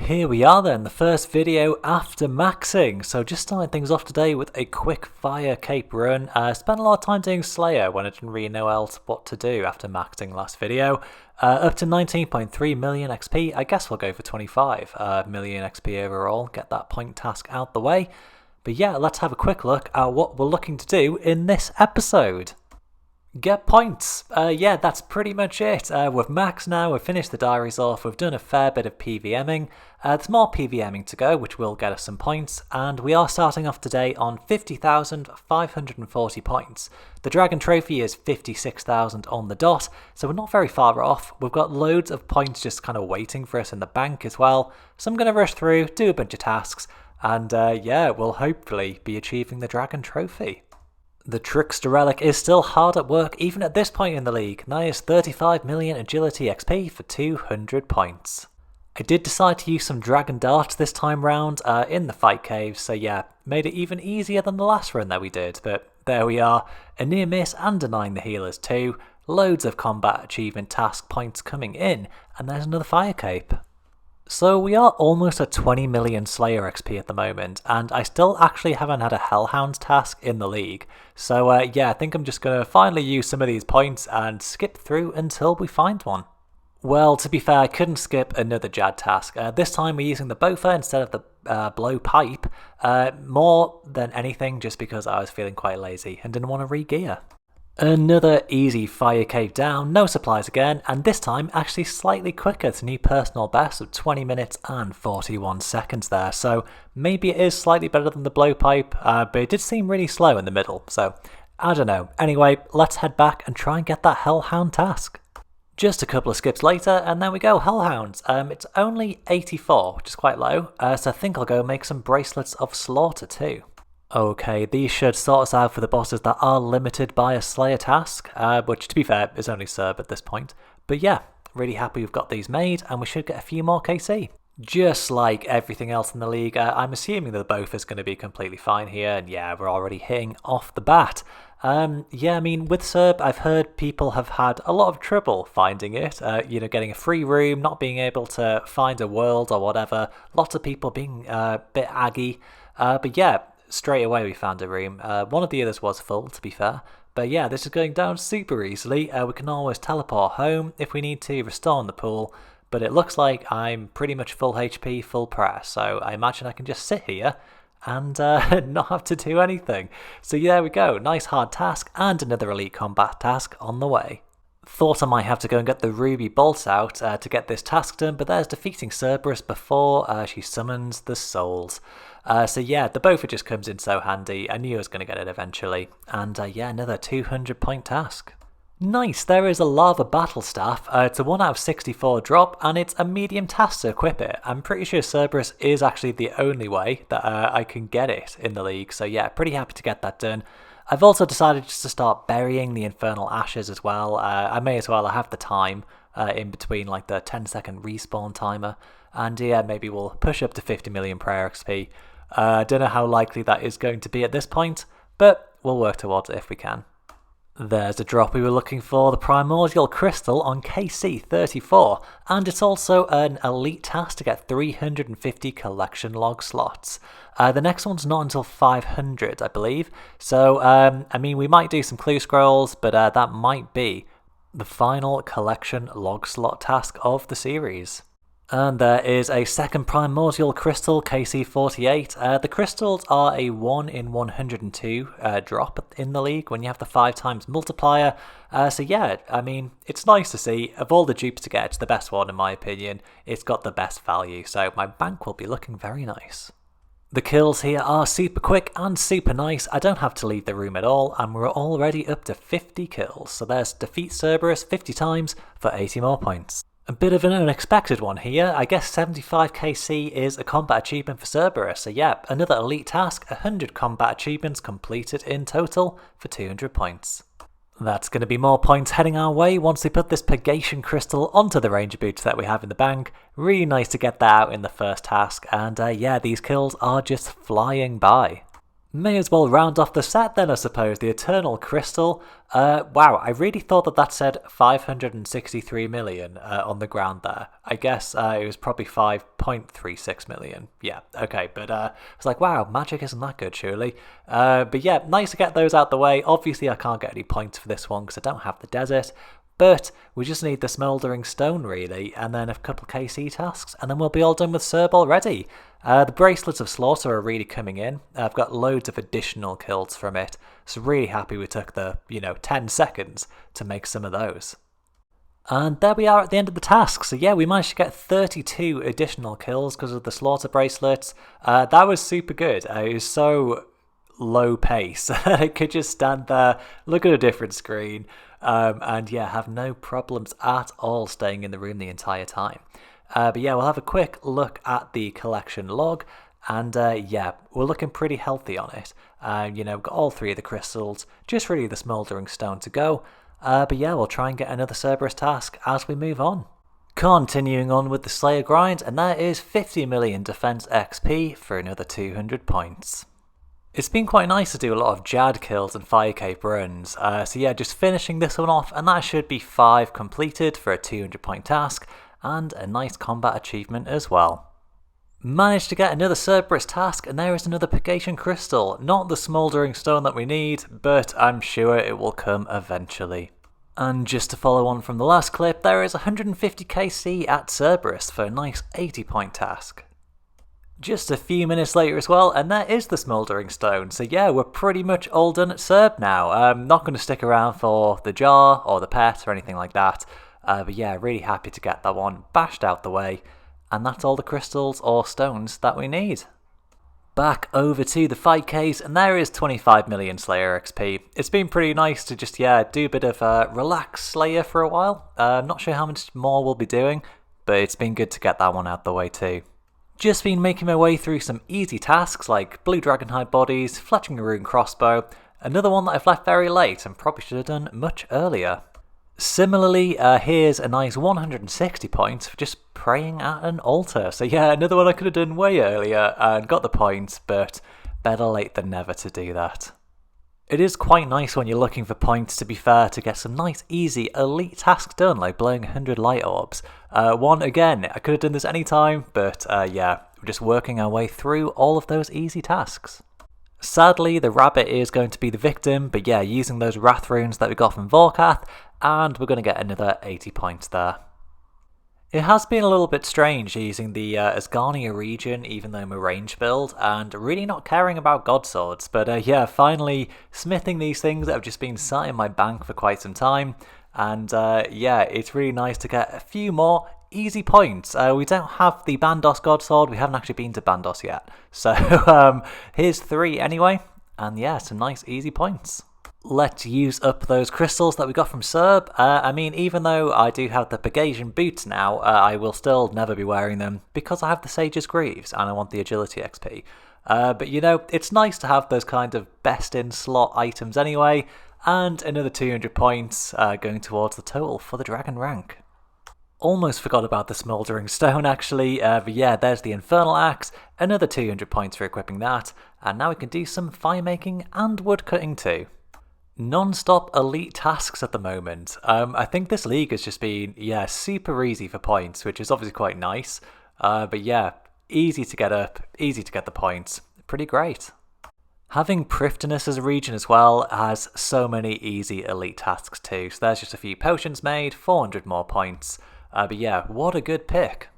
here we are then, the first video after maxing. So just starting things off today with a quick fire cape run. Spent a lot of time doing Slayer when I didn't really know else what to do after maxing last video. Up to 19.3 million XP. I guess we'll go for 25 million XP overall, get that point task out the way. But yeah, let's have a quick look at what we're looking to do in this episode. Get points. Yeah, that's pretty much it. We've maxed now, we've finished the diaries off, we've done a fair bit of PVMing. There's more PVMing to go, which will get us some points, and we are starting off today on 50,540 points. The Dragon Trophy is 56,000 on the dot, so we're not very far off. We've got loads of points just kind of waiting for us in the bank as well, so I'm going to rush through, do a bunch of tasks, and yeah, we'll hopefully be achieving the Dragon Trophy. The Trickster Relic is still hard at work even at this point in the league. Nice 35 million Agility XP for 200 points. I did decide to use some Dragon Darts this time round in the fight caves, so yeah, made it even easier than the last run that we did, but there we are. A near miss and denying the healers too. Loads of combat achievement task points coming in, and there's another fire cape. So we are almost at 20 million Slayer XP at the moment, and I still actually haven't had a Hellhounds task in the league. So yeah, I think I'm just going to finally use some of these points and skip through until we find one. Well, to be fair, I couldn't skip another Jad task. This time we're using the Bofa instead of the blowpipe, more than anything just because I was feeling quite lazy and didn't want to re-gear. Another easy fire cave down, no supplies again, and this time actually slightly quicker to new personal best of 20 minutes and 41 seconds there, so maybe it is slightly better than the blowpipe, but it did seem really slow in the middle, so I don't know. Anyway, let's head back and try and get that Hellhound task. Just a couple of skips later, and there we go, Hellhounds. It's only 84, which is quite low, so I think I'll go make some Bracelets of Slaughter too. Okay, these should sort us out for the bosses that are limited by a Slayer task, which to be fair is only Serb at this point. But yeah, really happy we've got these made, and we should get a few more KC. Just like everything else in the league, I'm assuming that the Bofa is going to be completely fine here, and yeah, we're already hitting off the bat. Yeah, I mean, with Serb, I've heard people have had a lot of trouble finding it, you know, getting a free room, not being able to find a world or whatever, lots of people being a bit aggy, but yeah, straight away we found a room. One of the others was full, to be fair. But yeah, this is going down super easily. We can always teleport home if we need to, restore in the pool. But it looks like I'm pretty much full HP, full press. So I imagine I can just sit here and not have to do anything. So yeah, there we go. Nice hard task and another elite combat task on the way. Thought I might have to go and get the ruby bolts out to get this task done, but there's defeating Cerberus before she summons the souls. So yeah, the Bofa just comes in so handy. I knew I was going to get it eventually. And yeah, another 200 point task. Nice, there is a lava battle staff. It's a 1 out of 64 drop, and it's a medium task to equip it. I'm pretty sure Cerberus is actually the only way that I can get it in the league. So yeah, pretty happy to get that done. I've also decided just to start burying the infernal ashes as well. I may as well, I have the time in between like the 10-second respawn timer. And yeah, maybe we'll push up to 50 million prayer XP. I don't know how likely that is going to be at this point, but we'll work towards it if we can. There's a drop we were looking for, the Primordial Crystal on KC34, and it's also an elite task to get 350 collection log slots. The next one's not until 500, I believe, so I mean, we might do some clue scrolls, but that might be the final collection log slot task of the series. And there is a second Primordial Crystal, KC48. The crystals are a 1 in 102 drop in the league when you have the 5 times multiplier. So yeah, I mean, it's nice to see. Of all the dupes to get, it's the best one in my opinion. It's got the best value, so my bank will be looking very nice. The kills here are super quick and super nice. I don't have to leave the room at all, and we're already up to 50 kills. So there's defeat Cerberus 50 times for 80 more points. A bit of an unexpected one here. I guess 75 KC is a combat achievement for Cerberus, so yeah, another elite task, 100 combat achievements completed in total for 200 points. That's going to be more points heading our way once we put this Purgation Crystal onto the Ranger Boots that we have in the bank. Really nice to get that out in the first task, and yeah, these kills are just flying by. May as well round off the set then, I suppose. The Eternal Crystal. Wow, I really thought that said 563 million on the ground there. I guess it was probably 5.36 million. Yeah, okay, but I was like, wow, magic isn't that good, surely. But yeah, nice to get those out the way. Obviously, I can't get any points for this one because I don't have the desert. But we just need the Smouldering Stone, really, and then a couple KC tasks, and then we'll be all done with Serb already. The Bracelets of Slaughter are really coming in. I've got loads of additional kills from it, so really happy we took the, 10 seconds to make some of those. And there we are at the end of the task. So yeah, we managed to get 32 additional kills because of the Slaughter Bracelets. That was super good. It was so low pace. I could just stand there, look at a different screen, and yeah, have no problems at all staying in the room the entire time. But yeah, we'll have a quick look at the collection log, and yeah, we're looking pretty healthy on it. We've got all 3 of the crystals, just really the Smouldering Stone to go. But yeah, we'll try and get another Cerberus task as we move on. Continuing on with the Slayer grind, and there is 50 million defense XP for another 200 points. It's been quite nice to do a lot of Jad kills and Fire Cape runs, so yeah, just finishing this one off, and that should be 5 completed for a 200 point task, and a nice combat achievement as well. Managed to get another Cerberus task, and there is another Purgation Crystal. Not the Smouldering Stone that we need, but I'm sure it will come eventually. And just to follow on from the last clip, there is 150 KC at Cerberus for a nice 80 point task. Just a few minutes later as well, and there is the Smouldering Stone. So yeah, we're pretty much all done at Cerb now. I'm not going to stick around for the jar or the pet or anything like that. But yeah, really happy to get that one bashed out the way. And that's all the crystals or stones that we need. Back over to the 5Ks, and there is 25 million Slayer XP. It's been pretty nice to just, do a bit of relaxed Slayer for a while. Not sure how much more we'll be doing, but it's been good to get that one out the way too. Just been making my way through some easy tasks like Blue Dragonhide Bodies, Fletching a Rune Crossbow, another one that I've left very late and probably should have done much earlier. Similarly, here's a nice 160 points for just praying at an altar. So yeah, another one I could have done way earlier and got the points, but better late than never to do that. It is quite nice when you're looking for points, to be fair, to get some nice easy elite tasks done, like blowing 100 light orbs. One, again, I could have done this any time, but yeah, we're just working our way through all of those easy tasks. Sadly, the rabbit is going to be the victim, but yeah, using those Wrath runes that we got from Volkath, and we're going to get another 80 points there. It has been a little bit strange using the Asgarnia region, even though I'm a range build, and really not caring about God Swords, but yeah, finally smithing these things that have just been sat in my bank for quite some time, and yeah, it's really nice to get a few more easy points. We don't have the Bandos God Sword, we haven't actually been to Bandos yet, so here's 3 anyway, and yeah, some nice easy points. Let's use up those crystals that we got from Serb. I mean, even though I do have the Pegasian boots now, I will still never be wearing them because I have the Sage's Greaves and I want the Agility XP. But it's nice to have those kind of best in slot items anyway, and another 200 points going towards the total for the Dragon rank. Almost forgot about the Smouldering Stone actually, but yeah, there's the Infernal Axe, another 200 points for equipping that, and now we can do some fire making and wood cutting too. Non-stop elite tasks at the moment. I think this league has just been, super easy for points, which is obviously quite nice. But yeah, easy to get up, easy to get the points. Pretty great. Having Prifddinas as a region as well has so many easy elite tasks too. So there's just a few potions made, 400 more points. But yeah, what a good pick.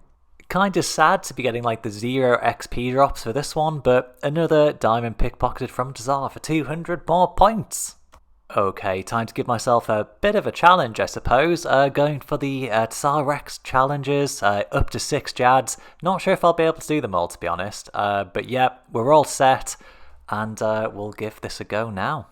Kinda sad to be getting like the 0 XP drops for this one, but another diamond pickpocketed from Tazar for 200 more points. Okay, time to give myself a bit of a challenge, I suppose. Going for the Tsar Rex challenges, up to 6 Jads. Not sure if I'll be able to do them all, to be honest. But yeah, we're all set, and we'll give this a go now.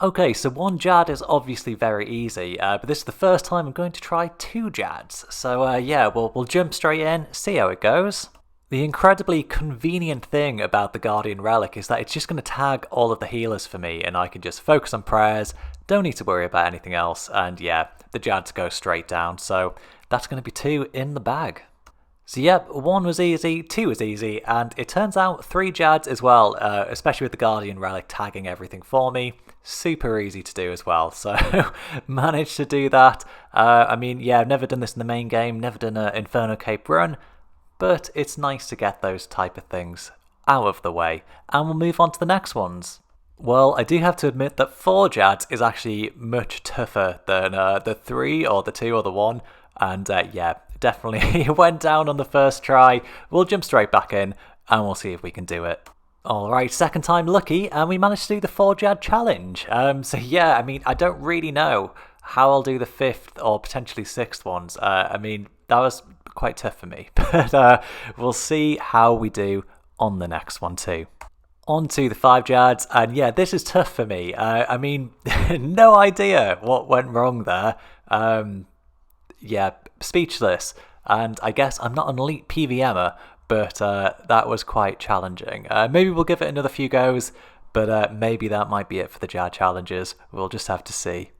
Okay, so 1 Jad is obviously very easy, but this is the first time I'm going to try 2 Jads. So yeah, we'll jump straight in, see how it goes. The incredibly convenient thing about the Guardian Relic is that it's just going to tag all of the healers for me, and I can just focus on prayers, don't need to worry about anything else, and yeah, the Jads go straight down, so that's going to be 2 in the bag. So yep, 1 was easy, 2 was easy, and it turns out 3 Jads as well, especially with the Guardian Relic tagging everything for me. Super easy to do as well, so managed to do that. I mean, yeah, I've never done this in the main game, never done an Inferno Cape run, but it's nice to get those type of things out of the way, and we'll move on to the next ones. Well, I do have to admit that 4 Jads is actually much tougher than the 3 or the 2 or the 1, and yeah, definitely went down on the first try. We'll jump straight back in and we'll see if we can do it. Alright, second time lucky, and we managed to do the 4 Jad challenge. So yeah, I mean, I don't really know how I'll do the 5th or potentially 6th ones. I mean, that was quite tough for me, but we'll see how we do on the next one too. On to the 5 Jads, and yeah, this is tough for me. I mean, no idea what went wrong there. Yeah, speechless, and I guess I'm not an elite PVMer, but that was quite challenging. Maybe we'll give it another few goes, but maybe that might be it for the Jad challenges. We'll just have to see.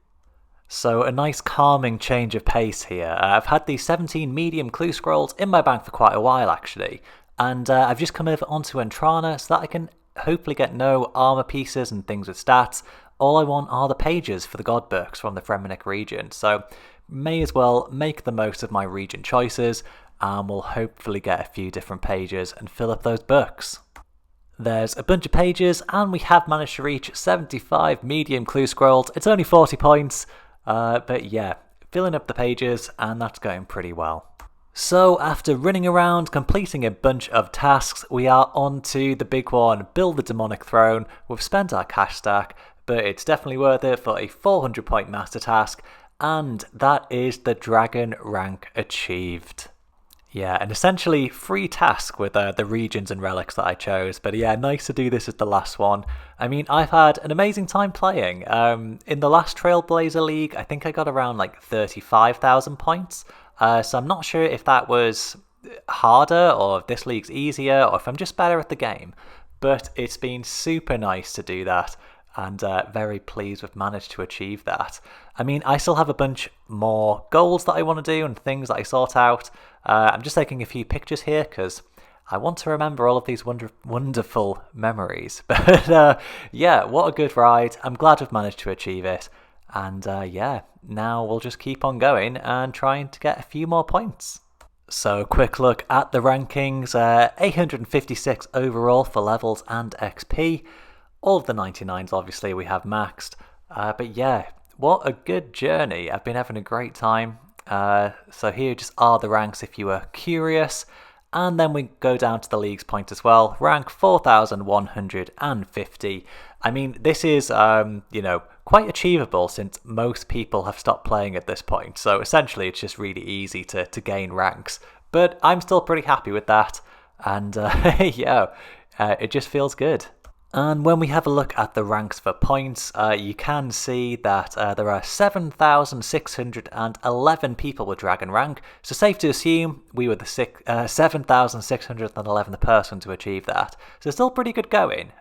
So a nice calming change of pace here. I've had the 17 medium clue scrolls in my bank for quite a while actually, and I've just come over onto Entrana so that I can hopefully get no armor pieces and things with stats. All I want are the pages for the god books from the Fremenic region, so may as well make the most of my region choices, and we'll hopefully get a few different pages and fill up those books. There's a bunch of pages, and we have managed to reach 75 medium clue scrolls. It's only 40 points, but yeah, filling up the pages, and that's going pretty well. So after running around, completing a bunch of tasks, we are on to the big one, build the demonic throne. We've spent our cash stack, but it's definitely worth it for a 400 point master task, and that is the dragon rank achieved. Yeah, an essentially free task with the regions and relics that I chose, but yeah, nice to do this as the last one. I mean, I've had an amazing time playing. In the last Trailblazer League, I think I got around like 35,000 points. So I'm not sure if that was harder or if this league's easier or if I'm just better at the game. But it's been super nice to do that, and very pleased we've managed to achieve that. I mean, I still have a bunch more goals that I want to do and things that I sort out. I'm just taking a few pictures here because I want to remember all of these wonderful memories. But yeah, what a good ride. I'm glad we've managed to achieve it. And yeah, now we'll just keep on going and trying to get a few more points. So quick look at the rankings, 856 overall for levels and XP. All of the 99s obviously we have maxed, but yeah, what a good journey. I've been having a great time. So here just are the ranks if you were curious. And then we go down to the league's point as well, rank 4,150. I mean, this is, you know, quite achievable since most people have stopped playing at this point. So essentially it's just really easy to gain ranks. But I'm still pretty happy with that. And yeah, it just feels good. And when we have a look at the ranks for points, you can see that there are 7,611 people with Dragon rank, so safe to assume we were the 7,611th person to achieve that. So still pretty good going.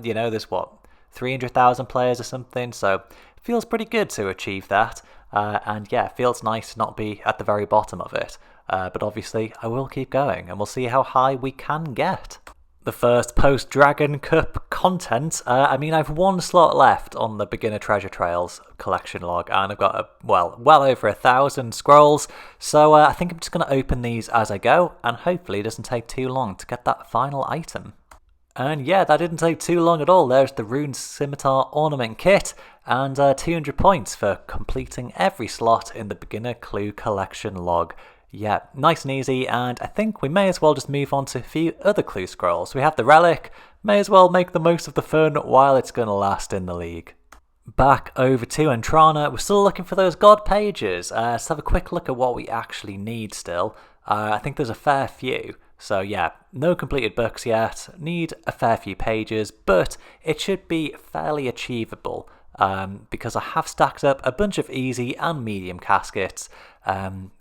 You know, there's what, 300,000 players or something, so it feels pretty good to achieve that. And yeah, it feels nice to not be at the very bottom of it. But obviously, I will keep going, and we'll see how high we can get. The first post-Dragon Cup content, I mean, I've one slot left on the Beginner Treasure Trails collection log, and I've got, well over 1,000 scrolls, so I think I'm just going to open these as I go, and hopefully it doesn't take too long to get that final item. And yeah, that didn't take too long at all. There's the Rune Scimitar Ornament Kit, and 200 points for completing every slot in the Beginner Clue collection log. Yeah, nice and easy, and I think we may as well just move on to a few other clue scrolls. We have the Relic, may as well make the most of the fun while it's going to last in the league. Back over to Entrana, we're still looking for those god pages. Let's have a quick look at what we actually need still. I think there's a fair few. So yeah, no completed books yet, need a fair few pages, but it should be fairly achievable. Because I have stacked up a bunch of easy and medium caskets.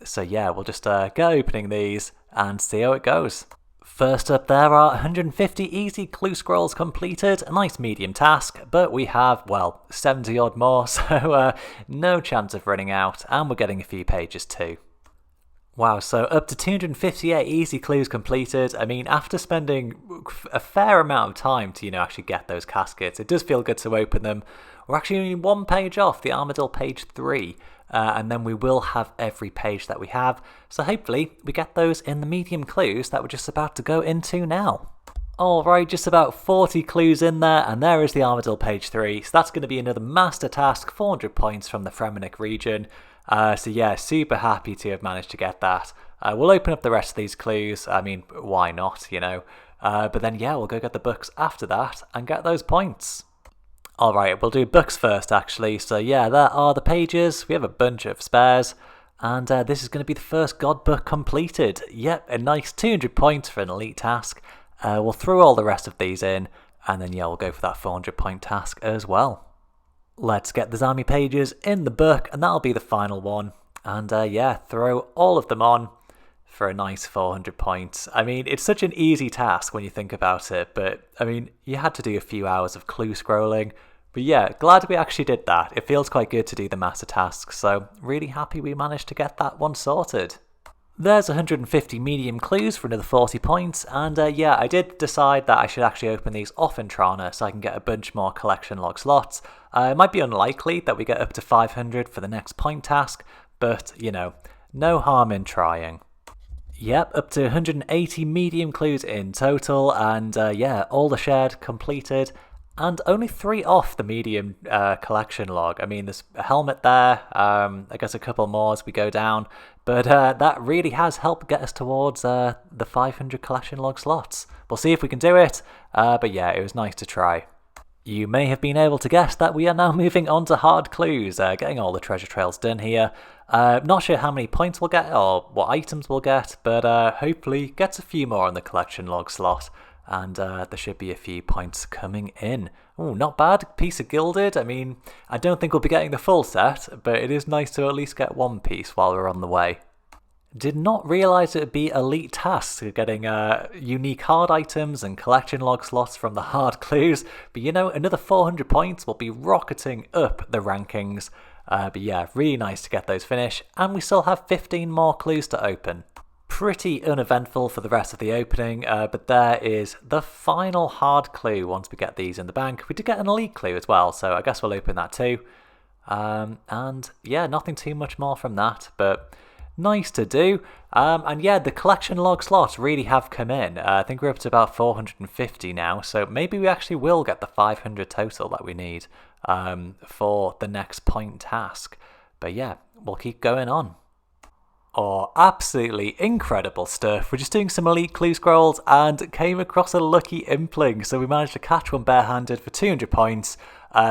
So yeah, we'll just get opening these and see how it goes. First up, there are 150 easy clue scrolls completed, a nice medium task, but we have, well, 70 odd more, so no chance of running out, and we're getting a few pages too. Wow, so up to 258 easy clues completed. I mean, after spending a fair amount of time to, actually get those caskets, it does feel good to open them. We're actually only one page off the Armadillo page 3, and then we will have every page that we have. So hopefully we get those in the medium clues that we're just about to go into now. Alright, just about 40 clues in there, and there is the Armadillo page 3. So that's going to be another master task, 400 points from the Fremennik region. So yeah, super happy to have managed to get that. We'll open up the rest of these clues. I mean, why not, But then yeah, we'll go get the books after that and get those points. Alright, we'll do books first actually. So yeah, there are the pages. We have a bunch of spares. And this is going to be the first God book completed. Yep, a nice 200 points for an elite task. We'll throw all the rest of these in. And then yeah, we'll go for that 400 point task as well. Let's get the Zami pages in the book, and that'll be the final one. And yeah, throw all of them on for a nice 400 points. I mean, it's such an easy task when you think about it, but I mean, you had to do a few hours of clue scrolling. But yeah, glad we actually did that. It feels quite good to do the master tasks, so really happy we managed to get that one sorted. There's 150 medium clues for another 40 points, and yeah, I did decide that I should actually open these off in Trana so I can get a bunch more collection log slots. It might be unlikely that we get up to 500 for the next point task, but, no harm in trying. Yep, up to 180 medium clues in total, and yeah, all the shared completed. And only 3 off the medium collection log. I mean, there's a helmet there, I guess a couple more as we go down, but that really has helped get us towards the 500 collection log slots. We'll see if we can do it, but yeah, it was nice to try. You may have been able to guess that we are now moving on to hard clues, getting all the treasure trails done here. Not sure how many points we'll get or what items we'll get, but hopefully gets a few more on the collection log slot. And there should be a few points coming in. Oh, not bad. Piece of gilded. I mean, I don't think we'll be getting the full set, but it is nice to at least get one piece while we're on the way. Did not realise it would be elite tasks getting unique hard items and collection log slots from the hard clues. But another 400 points will be rocketing up the rankings. But yeah, really nice to get those finished. And we still have 15 more clues to open. Pretty uneventful for the rest of the opening, but there is the final hard clue once we get these in the bank. We did get an elite clue as well, so I guess we'll open that too. And yeah, nothing too much more from that, but nice to do. And yeah, the collection log slots really have come in. I think we're up to about 450 now, so maybe we actually will get the 500 total that we need for the next point task. But yeah, we'll keep going on. Oh, absolutely incredible stuff. We're just doing some elite clue scrolls and came across a lucky impling, so we managed to catch one barehanded for 200 points.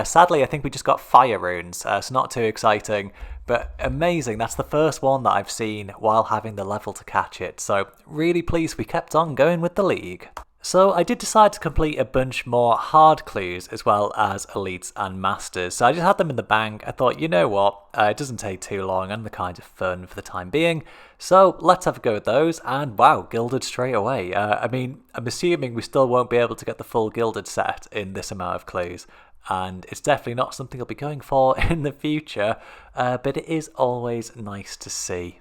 Sadly, I think we just got fire runes, so not too exciting, but amazing. That's the first one that I've seen while having the level to catch it, so really pleased we kept on going with the league. So I did decide to complete a bunch more hard clues as well as elites and masters. So I just had them in the bank. I thought, you know what, it doesn't take too long and the kind of fun for the time being. So let's have a go at those. And wow, gilded straight away. I mean, I'm assuming we still won't be able to get the full gilded set in this amount of clues. And it's definitely not something I'll be going for in the future. But it is always nice to see.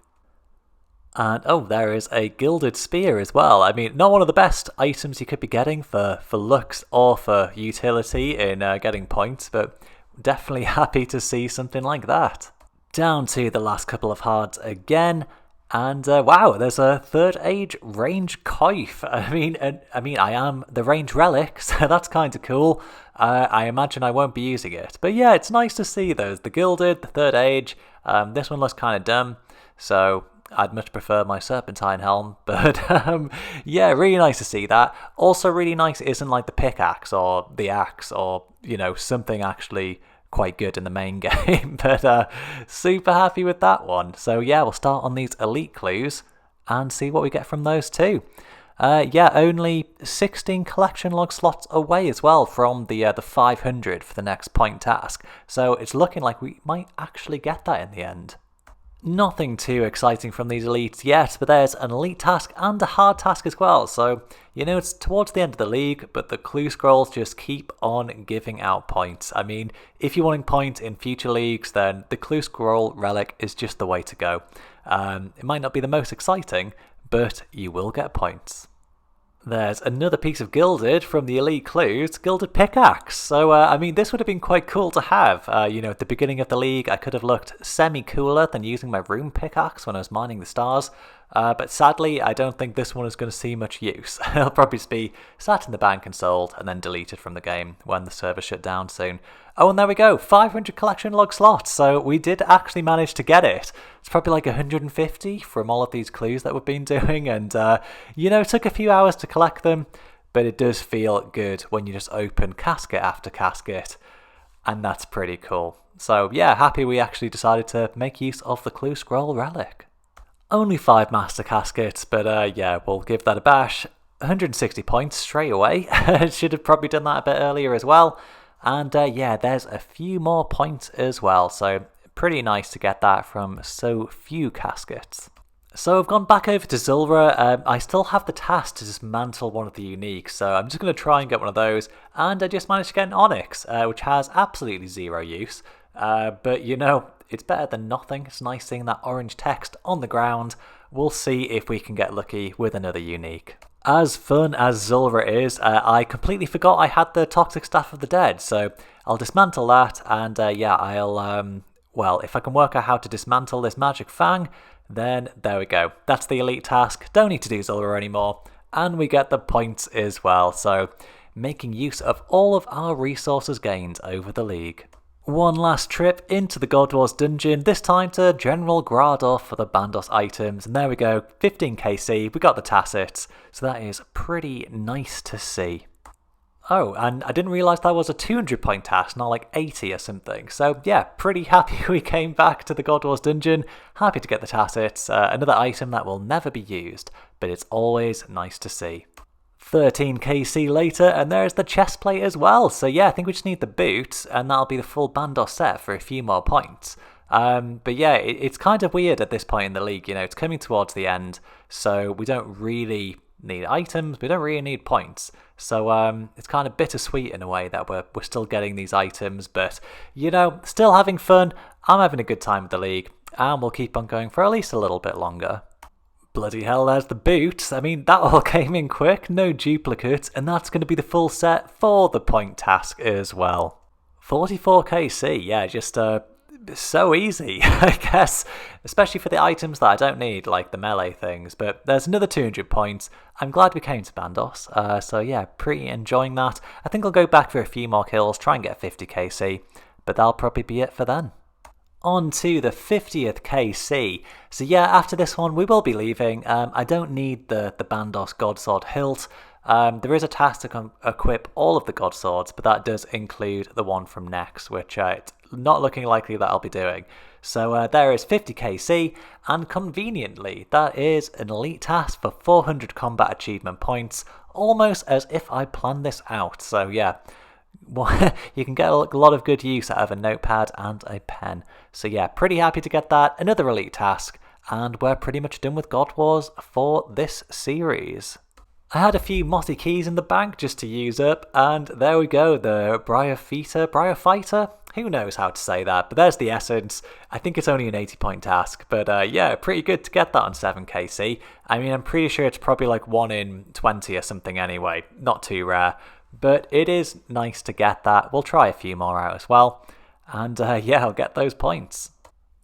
And oh, there is a gilded spear as well. I mean, not one of the best items you could be getting for looks or for utility in getting points, but definitely happy to see something like that. Down to the last couple of hards again, and wow, there's a third age range coif. I mean, I am the range relic, so that's kind of cool. I imagine I won't be using it, but yeah, it's nice to see those. The gilded, the third age. This one looks kind of dumb, so I'd much prefer my serpentine helm, but yeah, really nice to see that. Also really nice it isn't like the pickaxe or the axe or, something actually quite good in the main game, but super happy with that one. So yeah, we'll start on these elite clues and see what we get from those too. Yeah, only 16 collection log slots away as well from the 500 for the next point task, so it's looking like we might actually get that in the end. Nothing too exciting from these elites yet, but there's an elite task and a hard task as well. So, you know, it's towards the end of the league, but the clue scrolls just keep on giving out points. I mean, if you're wanting points in future leagues, then the clue scroll relic is just the way to go. It might not be the most exciting, but you will get points. There's another piece of gilded from the elite clues, gilded pickaxe. So, I mean, this would have been quite cool to have. You know, at the beginning of the league, I could have looked semi-cooler than using my rune pickaxe when I was mining the stars. But sadly, I don't think this one is going to see much use. It'll probably just be sat in the bank and sold, and then deleted from the game when the server shut down soon. Oh, and there we go, 500 collection log slots. So we did actually manage to get it. It's probably like 150 from all of these clues that we've been doing. And, you know, it took a few hours to collect them, but it does feel good when you just open casket after casket. And that's pretty cool. So, yeah, happy we actually decided to make use of the clue scroll relic. Only 5 master caskets, but yeah, we'll give that a bash. 160 points straight away. Should have probably done that a bit earlier as well. And yeah, there's a few more points as well, so pretty nice to get that from so few caskets. So I've gone back over to Zulra. I still have the task to dismantle one of the uniques, so I'm just going to try and get one of those. And I just managed to get an Onyx, which has absolutely zero use. But you know, it's better than nothing. It's nice seeing that orange text on the ground. We'll see if we can get lucky with another unique. As fun as Zulra is, I completely forgot I had the Toxic Staff of the Dead, so I'll dismantle that, and yeah, I'll, well, if I can work out how to dismantle this Magic Fang, then there we go. That's the elite task, don't need to do Zulra anymore, and we get the points as well, so making use of all of our resources gained over the league. One last trip into the God Wars dungeon, this time to General Gradov for the Bandos items, and there we go, 15 KC, we got the Tacits, so that is pretty nice to see. Oh, and I didn't realise that was a 200 point task, not like 80 or something, so yeah, pretty happy we came back to the God Wars dungeon, happy to get the Tacits, another item that will never be used, but it's always nice to see. 13 KC later, and there's the chest plate as well. So yeah, I think we just need the boot, and that'll be the full Bandos set for a few more points. But yeah, it's kind of weird at this point in the league. You know, it's coming towards the end, so we don't really need items. We don't really need points. So it's kind of bittersweet in a way that we're still getting these items, but you know, still having fun. I'm having a good time with the league, and we'll keep on going for at least a little bit longer. Bloody hell, there's the boot. I mean, that all came in quick, no duplicates, and that's going to be the full set for the point task as well. 44 KC, yeah, just so easy, I guess, especially for the items that I don't need, like the melee things, but there's another 200 points. I'm glad we came to Bandos, so yeah, pretty enjoying that. I think I'll go back for a few more kills, try and get 50 KC, but that'll probably be it for then. On to the 50th KC. So yeah, after this one we will be leaving. I don't need the Bandos Godsword hilt. There is a task to equip all of the God Swords, but that does include the one from next, which it's not looking likely that I'll be doing. So there is 50 KC, and conveniently that is an elite task for 400 combat achievement points, almost as if I planned this out. So yeah, you can get a lot of good use out of a notepad and a pen. So yeah, pretty happy to get that, another elite task, and we're pretty much done with God Wars for this series. I had a few mossy keys in the bank just to use up, and there we go, the Bryophyta? Who knows how to say that, but there's the essence. I think it's only an 80 point task, but yeah, pretty good to get that on 7KC. I mean, I'm pretty sure it's probably like 1 in 20 or something anyway, not too rare. But it is nice to get that. We'll try a few more out as well. And yeah, I'll get those points.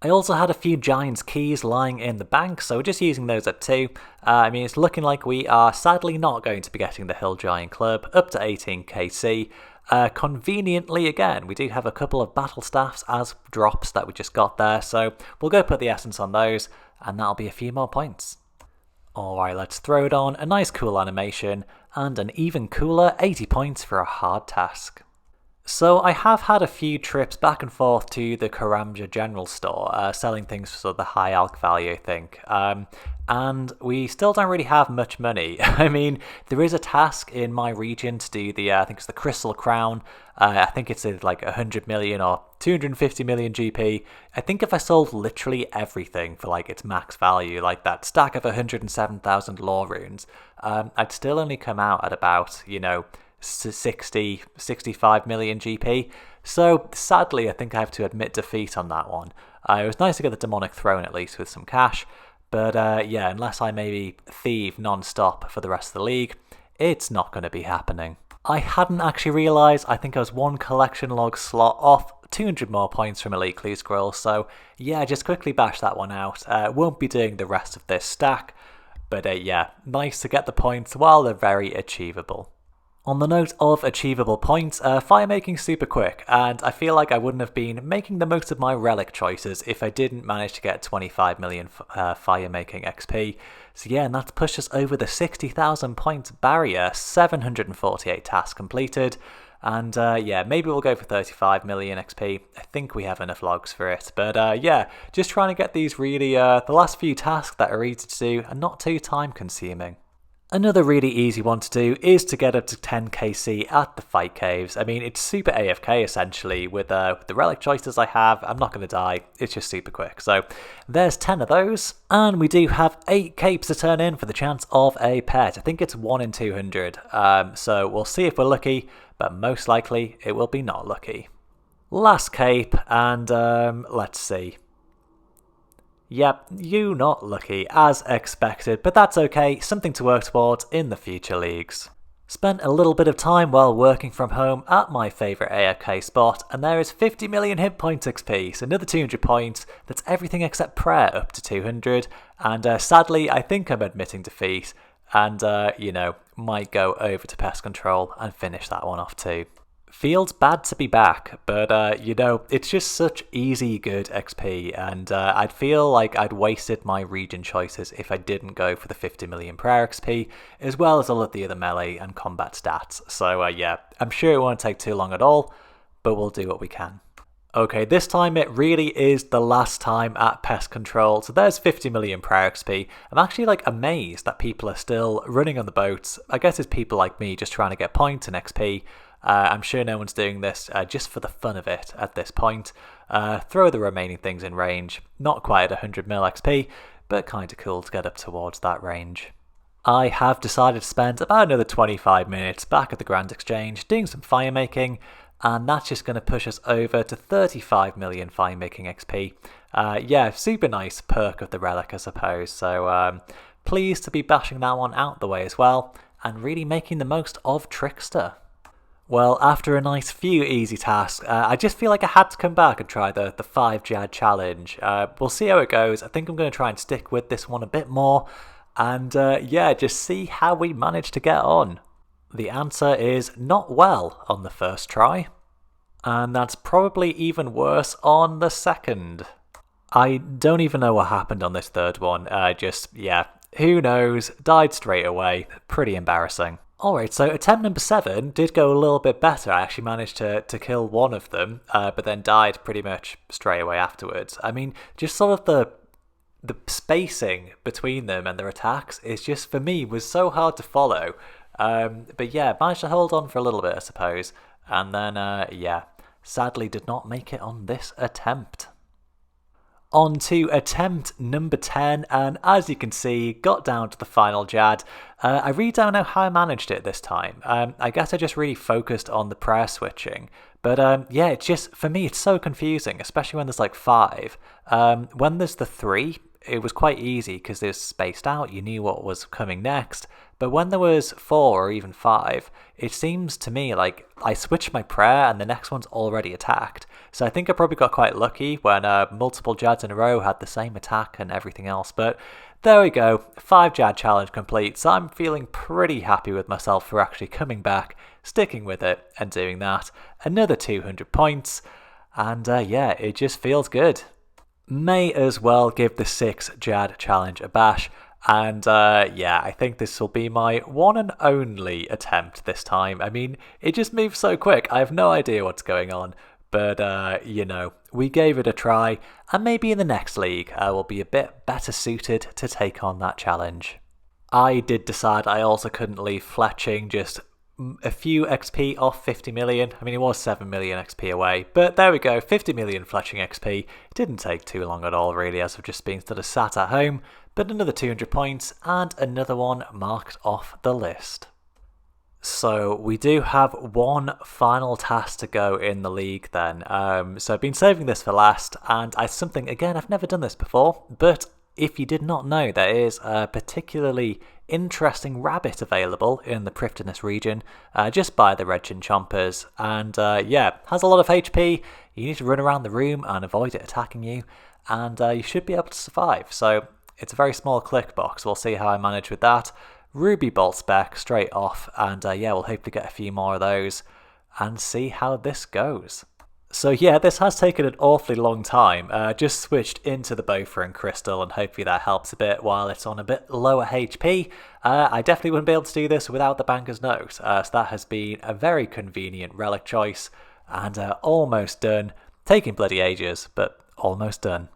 I also had a few Giants keys lying in the bank, so we're just using those up too. I mean, it's looking like we are sadly not going to be getting the Hill Giant Club up to 18 KC. Conveniently, again, we do have a couple of battle staffs as drops that we just got there, so we'll go put the essence on those, and that'll be a few more points. Alright, let's throw it on, a nice cool animation, and an even cooler 80 points for a hard task. So I have had a few trips back and forth to the Karamja General Store, selling things for the high alch value, I think. and we still don't really have much money. I mean, there is a task in my region to do the, I think it's the Crystal Crown. I think it's like 100 million or 250 million GP. I think if I sold literally everything for like its max value, like that stack of 107,000 lore runes, I'd still only come out at about, 65 million GP. So sadly, I think I have to admit defeat on that one. It was nice to get the Demonic Throne at least with some cash. But yeah, unless I maybe thieve non-stop for the rest of the league, it's not going to be happening. I hadn't actually realised, I think I was one collection log slot off 200 more points from Elite Clue Scroll, so yeah, just quickly bash that one out. Won't be doing the rest of this stack, but yeah, nice to get the points while they're very achievable. On the note of achievable points, fire making's super quick, and I feel like I wouldn't have been making the most of my relic choices if I didn't manage to get 25 million fire making XP. So yeah, and that's pushed us over the 60,000 points barrier, 748 tasks completed, and yeah, maybe we'll go for 35 million XP. I think we have enough logs for it, but yeah, just trying to get these really, the last few tasks that are easy to do and not too time consuming. Another really easy one to do is to get up to 10 KC at the fight caves. I mean, it's super AFK essentially with the relic choices I have. I'm not going to die, it's just super quick. So there's 10 of those, and we do have 8 capes to turn in for the chance of a pet. I think it's 1 in 200, so we'll see if we're lucky, but most likely it will be not lucky. Last cape, and let's see. Yep, you not lucky, as expected, but that's okay, something to work towards in the future leagues. Spent a little bit of time while working from home at my favourite AFK spot, and there is 50 million hit points XP, so another 200 points, that's everything except prayer up to 200, and sadly I think I'm admitting defeat, and might go over to pest control and finish that one off too. Feels bad to be back, but it's just such easy good XP, and I'd feel like I'd wasted my region choices if I didn't go for the 50 million prayer XP, as well as all of the other melee and combat stats. So yeah, I'm sure it won't take too long at all, but we'll do what we can. Okay, this time it really is the last time at pest control, so there's 50 million prayer XP. I'm actually like amazed that people are still running on the boats. I guess it's people like me just trying to get points and XP. I'm sure no one's doing this just for the fun of it at this point. Throw the remaining things in range. Not quite at 100 mil XP, but kind of cool to get up towards that range. I have decided to spend about another 25 minutes back at the Grand Exchange doing some fire making, and that's just going to push us over to 35 million fire making XP. Yeah, super nice perk of the relic, I suppose. So pleased to be bashing that one out the way as well, and really making the most of Trickster. Well, after a nice few easy tasks, I just feel like I had to come back and try the 5 Jad challenge. We'll see how it goes. I think I'm going to try and stick with this one a bit more, and yeah, just see how we manage to get on. The answer is not well on the first try, and that's probably even worse on the second. I don't even know what happened on this third one. Yeah, who knows, died straight away, pretty embarrassing. Alright, so attempt number 7 did go a little bit better. I actually managed to kill one of them, but then died pretty much straight away afterwards. I mean, just sort of the spacing between them and their attacks is just, for me, was so hard to follow. But yeah, managed to hold on for a little bit, I suppose. And then, yeah, sadly did not make it on this attempt. On to attempt number 10, and as you can see, got down to the final Jad. I really don't know how I managed it this time. I guess I just really focused on the prayer switching. But yeah, it's just, for me, it's so confusing, especially when there's like 5. When there's the 3, it was quite easy because it was spaced out, you knew what was coming next. But when there was 4 or even 5, it seems to me like I switched my prayer and the next one's already attacked. So I think I probably got quite lucky when multiple Jads in a row had the same attack and everything else. But there we go, 5 Jad challenge complete. So I'm feeling pretty happy with myself for actually coming back, sticking with it and doing that. Another 200 points. And yeah, it just feels good. May as well give the 6 Jad challenge a bash. And yeah, I think this will be my one and only attempt this time. I mean, it just moves so quick. I have no idea what's going on. But, you know, we gave it a try, and maybe in the next league we'll be a bit better suited to take on that challenge. I did decide I also couldn't leave fletching just a few XP off 50 million. I mean, it was 7 million XP away, but there we go, 50 million fletching XP. It didn't take too long at all, really, as I've just been sort of sat at home, but another 200 points and another one marked off the list. So we do have one final task to go in the league then. So I've been saving this for last, and it's something, again, I've never done this before, but if you did not know, there is a particularly interesting rabbit available in the Prifddinas region, just by the Red Chinchompers, and yeah, has a lot of HP. You need to run around the room and avoid it attacking you, and you should be able to survive. So it's a very small click box. We'll see how I manage with that. Ruby Bolt spec straight off, and yeah, we'll hopefully get a few more of those and see how this goes. So yeah, this has taken an awfully long time. Just switched into the Bofur and Crystal, and hopefully that helps a bit while it's on a bit lower HP. I definitely wouldn't be able to do this without the Banker's Note, so that has been a very convenient relic choice, and almost done. Taking bloody ages, but almost done.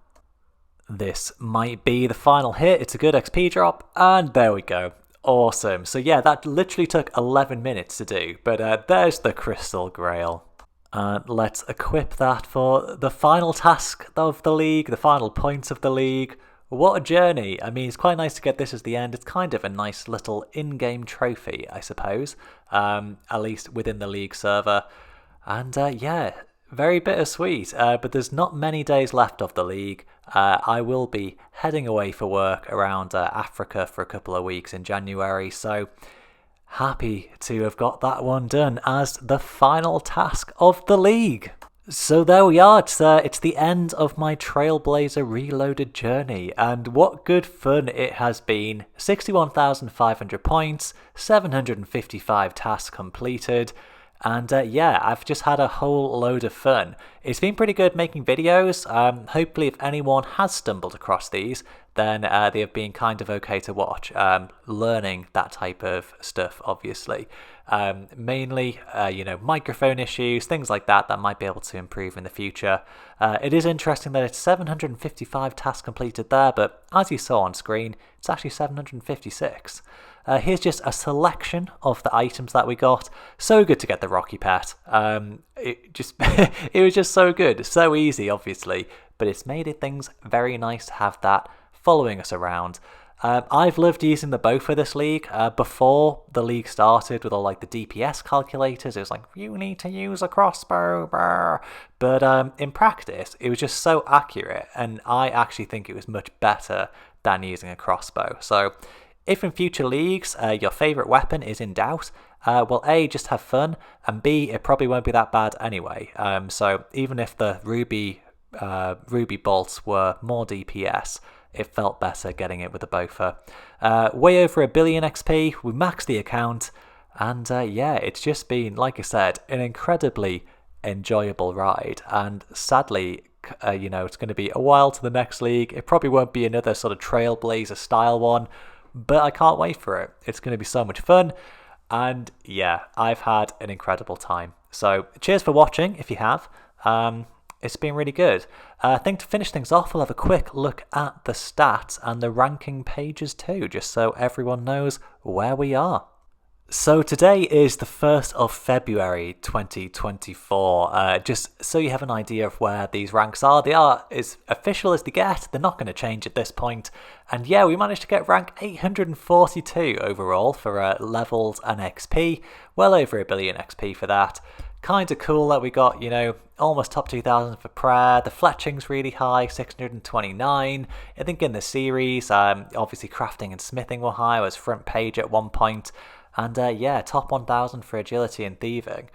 This might be the final hit. It's a good XP drop, and there we go. Awesome. So yeah, that literally took 11 minutes to do, but there's the Crystal Grail. And let's equip that for the final task of the league, the final points of the league. What a journey. I mean, it's quite nice to get this as the end. It's kind of a nice little in-game trophy, I suppose, at least within the league server. And yeah, very bittersweet, but there's not many days left of the league. I will be heading away for work around Africa for a couple of weeks in January, so happy to have got that one done as the final task of the league. So there we are, it's the end of my Trailblazer Reloaded journey, and what good fun it has been. 61,500 points, 755 tasks completed, and yeah, I've just had a whole load of fun. It's been pretty good making videos. Hopefully if anyone has stumbled across these, then they have been kind of okay to watch. Learning that type of stuff, obviously. Mainly, you know, microphone issues, things like that might be able to improve in the future. It is interesting that it's 755 tasks completed there, but as you saw on screen, it's actually 756. Here's just a selection of the items that we got. So good to get the Rocky Pet. It was just so good, so easy, obviously, but it's made it things very nice to have that following us around. I've loved using the Bofur this league. Before the league started with all like the DPS calculators, it was like, you need to use a crossbow, brr. But in practice, it was just so accurate, and I actually think it was much better than using a crossbow. So if in future leagues your favourite weapon is in doubt, well, A, just have fun, and B, it probably won't be that bad anyway. So even if the Ruby bolts were more DPS, it felt better getting it with the Bofur. Way over 1 billion XP, we maxed the account, and yeah, it's just been, like I said, an incredibly enjoyable ride, and sadly, you know, it's going to be a while to the next league. It probably won't be another sort of Trailblazer style one, but I can't wait for it. It's going to be so much fun, and yeah, I've had an incredible time. So cheers for watching if you have. It's been really good. I think to finish things off, we'll have a quick look at the stats and the ranking pages too, just so everyone knows where we are. So today is the 1st of February 2024, just so you have an idea of where these ranks are. They are as official as they get, they're not going to change at this point. And yeah, we managed to get rank 842 overall for levels and XP, well over 1 billion XP for that. Kind of cool that we got, you know, almost top 2,000 for prayer. The fletching's really high, 629. I think in the series, obviously crafting and smithing were high. I was front page at one point. And yeah, top 1,000 for agility and thieving.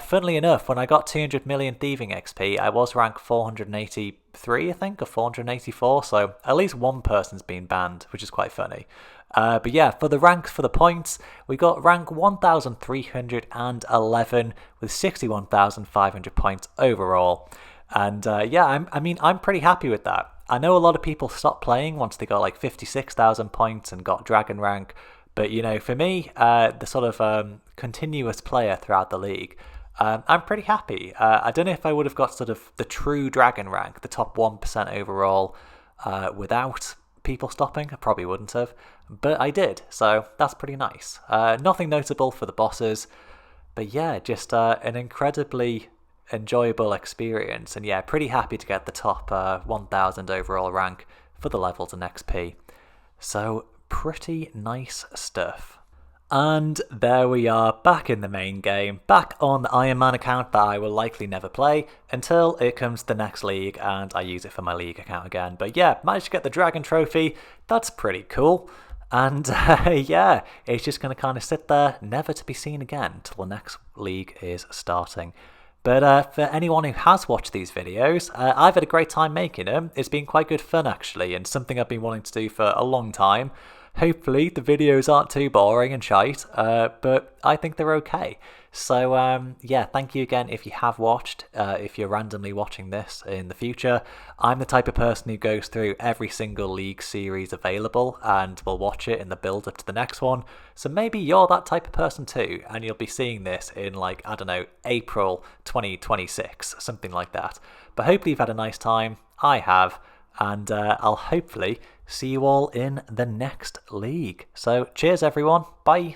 Funnily enough, when I got 200 million thieving XP, I was rank 483, I think, or 484. So at least one person's been banned, which is quite funny. But yeah, for the ranks, for the points, we got rank 1,311 with 61,500 points overall. And yeah, I mean, I'm pretty happy with that. I know a lot of people stopped playing once they got like 56,000 points and got dragon rank. But, you know, for me, the sort of continuous player throughout the league, I'm pretty happy. I don't know if I would have got sort of the true dragon rank, the top 1% overall, without people stopping. I probably wouldn't have, but I did, so that's pretty nice. Nothing notable for the bosses, but yeah, just an incredibly enjoyable experience, and yeah, pretty happy to get the top 1000 overall rank for the levels and XP. So pretty nice stuff. And there we are, back in the main game, back on the Iron Man account that I will likely never play until it comes to the next league and I use it for my league account again. But yeah, managed to get the Dragon Trophy, that's pretty cool. And yeah, it's just going to kind of sit there, never to be seen again till the next league is starting. But for anyone who has watched these videos, I've had a great time making them. It's been quite good fun actually, and something I've been wanting to do for a long time. Hopefully the videos aren't too boring and shite, but I think they're okay. So yeah, thank you again if you have watched, if you're randomly watching this in the future. I'm the type of person who goes through every single league series available and will watch it in the build up to the next one. So maybe you're that type of person too, and you'll be seeing this in like, I don't know, April 2026, something like that. But hopefully you've had a nice time. I have. And I'll hopefully see you all in the next league. So cheers everyone, bye.